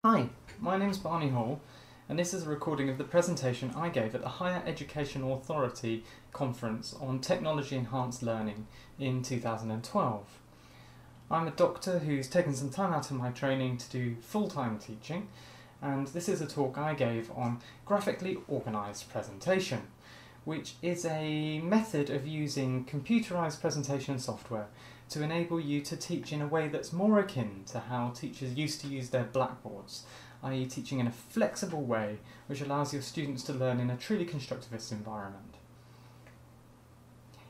Hi, my name's Barney Hall, and this is a recording of the presentation I gave at the Higher Education Authority Conference on Technology Enhanced Learning in 2012. I'm a doctor who's taken some time out of my training to do full-time teaching, and this is a talk I gave on Graphically Organised presentation, which is a method of using computerised presentation software to enable you to teach in a way that's more akin to how teachers used to use their blackboards, i.e. teaching in a flexible way which allows your students to learn in a truly constructivist environment.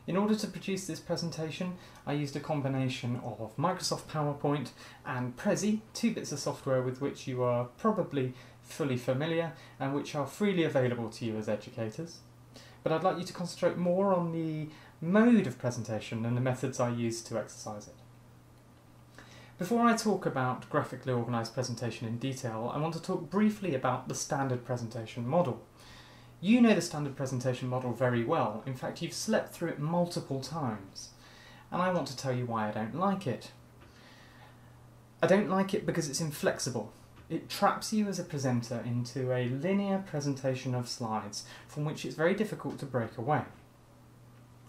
In order to produce this presentation, I used a combination of Microsoft PowerPoint and Prezi, two bits of software with which you are probably fully familiar and which are freely available to you as educators. But I'd like you to concentrate more on the mode of presentation and the methods I use to exercise it. Before I talk about graphically organised presentation in detail, I want to talk briefly about the standard presentation model. You know the standard presentation model very well. In fact, you've slept through it multiple times. And I want to tell you why I don't like it. I don't like it because it's inflexible. It traps you as a presenter into a linear presentation of slides from which it's very difficult to break away.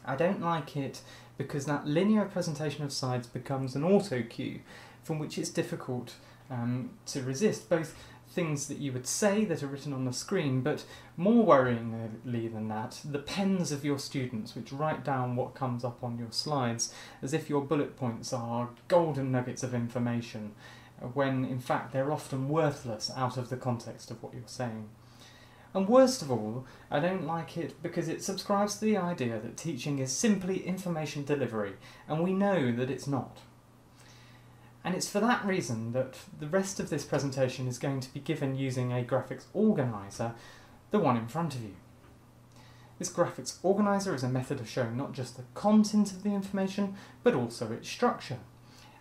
I don't like it because that linear presentation of slides becomes an auto cue from which it's difficult to resist, both things that you would say that are written on the screen, but more worryingly than that, the pens of your students which write down what comes up on your slides as if your bullet points are golden nuggets of information, when in fact they're often worthless out of the context of what you're saying. And worst of all, I don't like it because it subscribes to the idea that teaching is simply information delivery, and we know that it's not. And it's for that reason that the rest of this presentation is going to be given using a graphics organiser, the one in front of you. This graphics organiser is a method of showing not just the content of the information, but also its structure.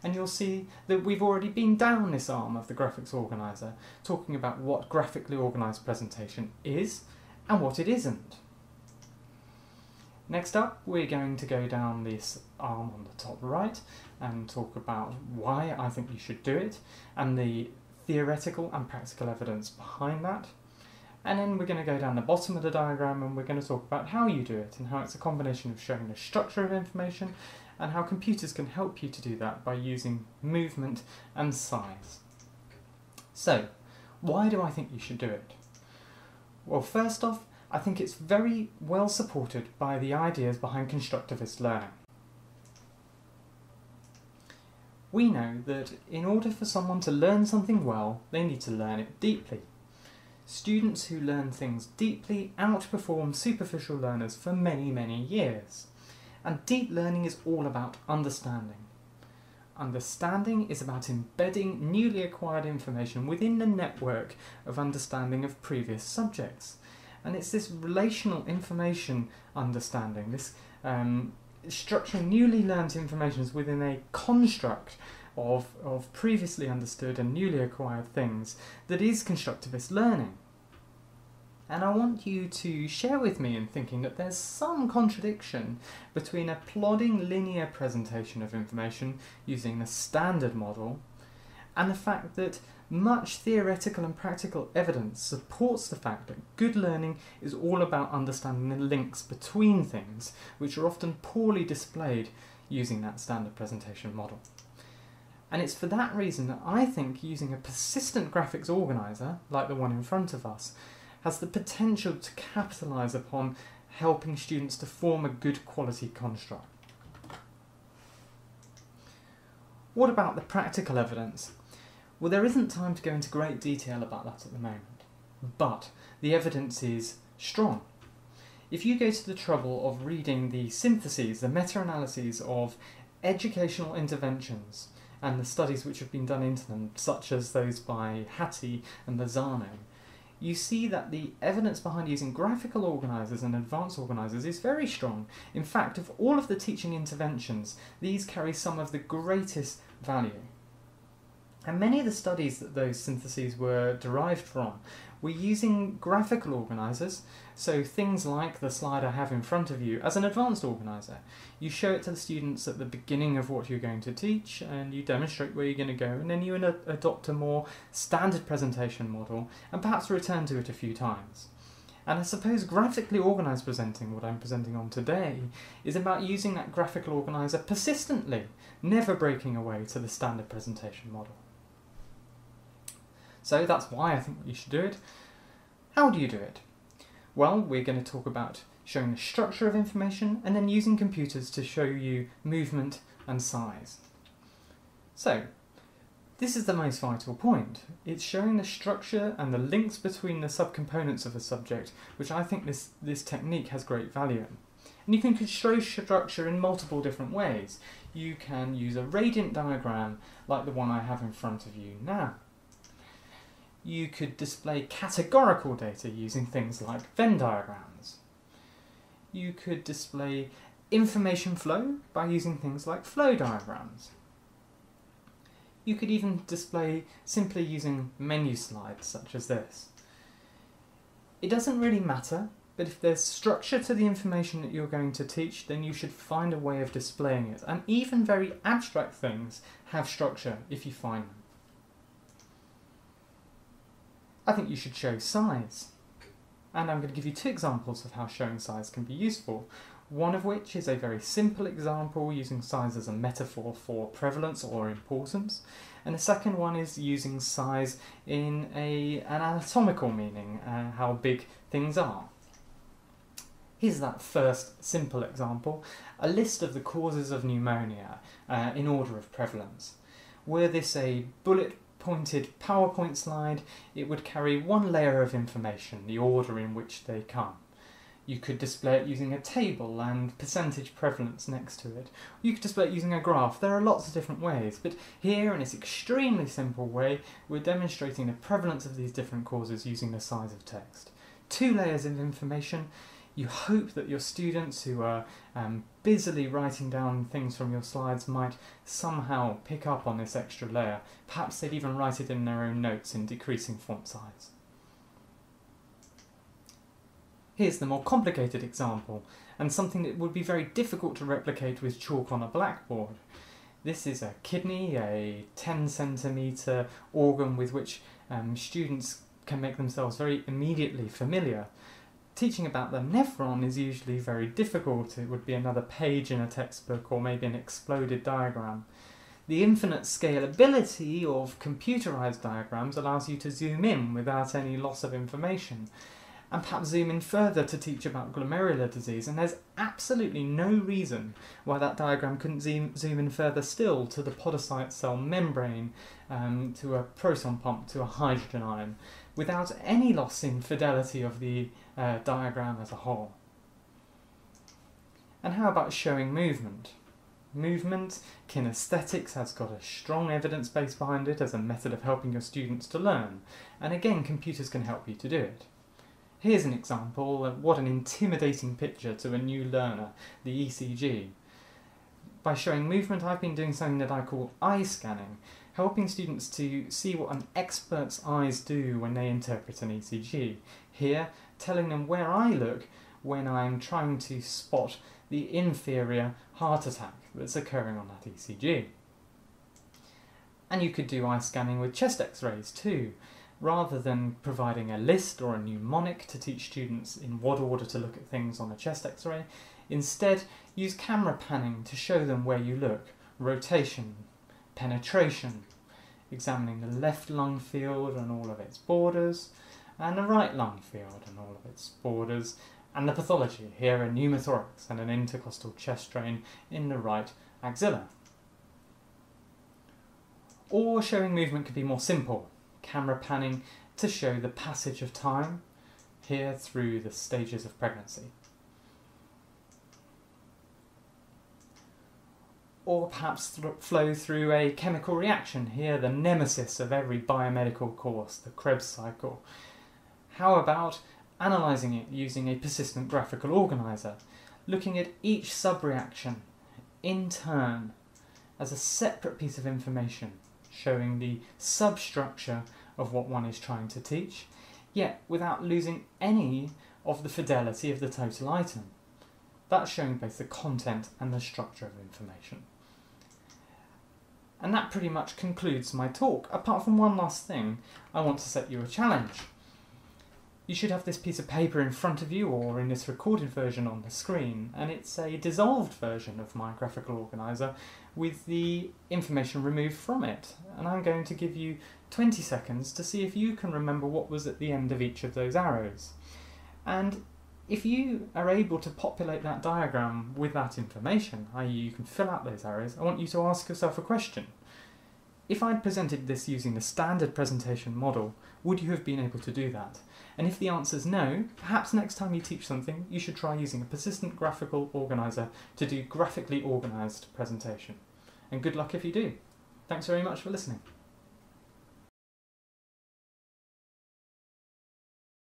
And you'll see that we've already been down this arm of the graphics organiser, talking about what graphically organised presentation is and what it isn't. Next up, we're going to go down this arm on the top right and talk about why I think you should do it and the theoretical and practical evidence behind that. And then we're going to go down the bottom of the diagram and we're going to talk about how you do it and how it's a combination of showing the structure of information and how computers can help you to do that by using movement and size. So, why do I think you should do it? Well, first off, I think it's very well supported by the ideas behind constructivist learning. We know that in order for someone to learn something well, they need to learn it deeply. Students who learn things deeply outperform superficial learners for many, many years. And deep learning is all about understanding. Understanding is about embedding newly acquired information within the network of understanding of previous subjects. And it's this relational information understanding, this structuring newly learnt information within a construct of previously understood and newly acquired things that is constructivist learning. And I want you to share with me in thinking that there's some contradiction between a plodding linear presentation of information using the standard model and the fact that much theoretical and practical evidence supports the fact that good learning is all about understanding the links between things, which are often poorly displayed using that standard presentation model. And it's for that reason that I think using a persistent graphics organiser, like the one in front of us, has the potential to capitalise upon helping students to form a good quality construct. What about the practical evidence? Well, there isn't time to go into great detail about that at the moment, but the evidence is strong. If you go to the trouble of reading the syntheses, the meta-analyses of educational interventions and the studies which have been done into them, such as those by Hattie and Lozano, you see that the evidence behind using graphical organisers and advanced organisers is very strong. In fact, of all of the teaching interventions, these carry some of the greatest value. And many of the studies that those syntheses were derived from were using graphical organisers, so things like the slide I have in front of you as an advanced organiser. You show it to the students at the beginning of what you're going to teach, and you demonstrate where you're going to go, and then you adopt a more standard presentation model, and perhaps return to it a few times. And I suppose graphically organised presenting, what I'm presenting on today, is about using that graphical organiser persistently, never breaking away to the standard presentation model. So that's why I think you should do it. How do you do it? Well, we're going to talk about showing the structure of information and then using computers to show you movement and size. So, this is the most vital point. It's showing the structure and the links between the subcomponents of a subject, which I think this technique has great value in. And you can show structure in multiple different ways. You can use a radiant diagram like the one I have in front of you now. You could display categorical data using things like Venn diagrams. You could display information flow by using things like flow diagrams. You could even display simply using menu slides such as this. It doesn't really matter, but if there's structure to the information that you're going to teach, then you should find a way of displaying it. And even very abstract things have structure if you find them. I think you should show size. And I'm going to give you two examples of how showing size can be useful. One of which is a very simple example using size as a metaphor for prevalence or importance. And the second one is using size in an anatomical meaning, how big things are. Here's that first simple example, a list of the causes of pneumonia in order of prevalence. Were this a bullet-pointed PowerPoint slide, it would carry one layer of information, the order in which they come. You could display it using a table and percentage prevalence next to it. You could display it using a graph. There are lots of different ways, but here in this extremely simple way, we're demonstrating the prevalence of these different causes using the size of text. Two layers of information. You hope that your students who are busily writing down things from your slides might somehow pick up on this extra layer. Perhaps they'd even write it in their own notes in decreasing font size. Here's the more complicated example, and something that would be very difficult to replicate with chalk on a blackboard. This is a kidney, a 10 centimetre organ with which students can make themselves very immediately familiar. Teaching about the nephron is usually very difficult. It would be another page in a textbook or maybe an exploded diagram. The infinite scalability of computerized diagrams allows you to zoom in without any loss of information, and perhaps zoom in further to teach about glomerular disease, and there's absolutely no reason why that diagram couldn't zoom in further still to the podocyte cell membrane, to a proton pump, to a hydrogen ion, without any loss in fidelity of the diagram as a whole. And how about showing movement? Movement, kinesthetics, has got a strong evidence base behind it as a method of helping your students to learn, and again, computers can help you to do it. Here's an example of what an intimidating picture to a new learner, the ECG. By showing movement, I've been doing something that I call eye scanning, helping students to see what an expert's eyes do when they interpret an ECG. Here, telling them where I look when I'm trying to spot the inferior heart attack that's occurring on that ECG. And you could do eye scanning with chest x-rays too. Rather than providing a list or a mnemonic to teach students in what order to look at things on a chest x-ray, instead use camera panning to show them where you look, rotation, penetration, examining the left lung field and all of its borders, and the right lung field and all of its borders, and the pathology, here a pneumothorax and an intercostal chest drain in the right axilla. Or showing movement could be more simple. Camera panning to show the passage of time, here through the stages of pregnancy. Or perhaps flow through a chemical reaction, here the nemesis of every biomedical course, the Krebs cycle. How about analysing it using a persistent graphical organiser, looking at each subreaction in turn as a separate piece of information, showing the substructure of what one is trying to teach, yet without losing any of the fidelity of the total item. That's showing both the content and the structure of information. And that pretty much concludes my talk, apart from one last thing. I want to set you a challenge. You should have this piece of paper in front of you, or in this recorded version on the screen, and it's a dissolved version of my graphical organiser with the information removed from it. And I'm going to give you 20 seconds to see if you can remember what was at the end of each of those arrows. And if you are able to populate that diagram with that information, i.e. you can fill out those arrows, I want you to ask yourself a question. If I'd presented this using the standard presentation model, would you have been able to do that? And if the answer is no, perhaps next time you teach something, you should try using a persistent graphical organiser to do graphically organised presentation. And good luck if you do. Thanks very much for listening.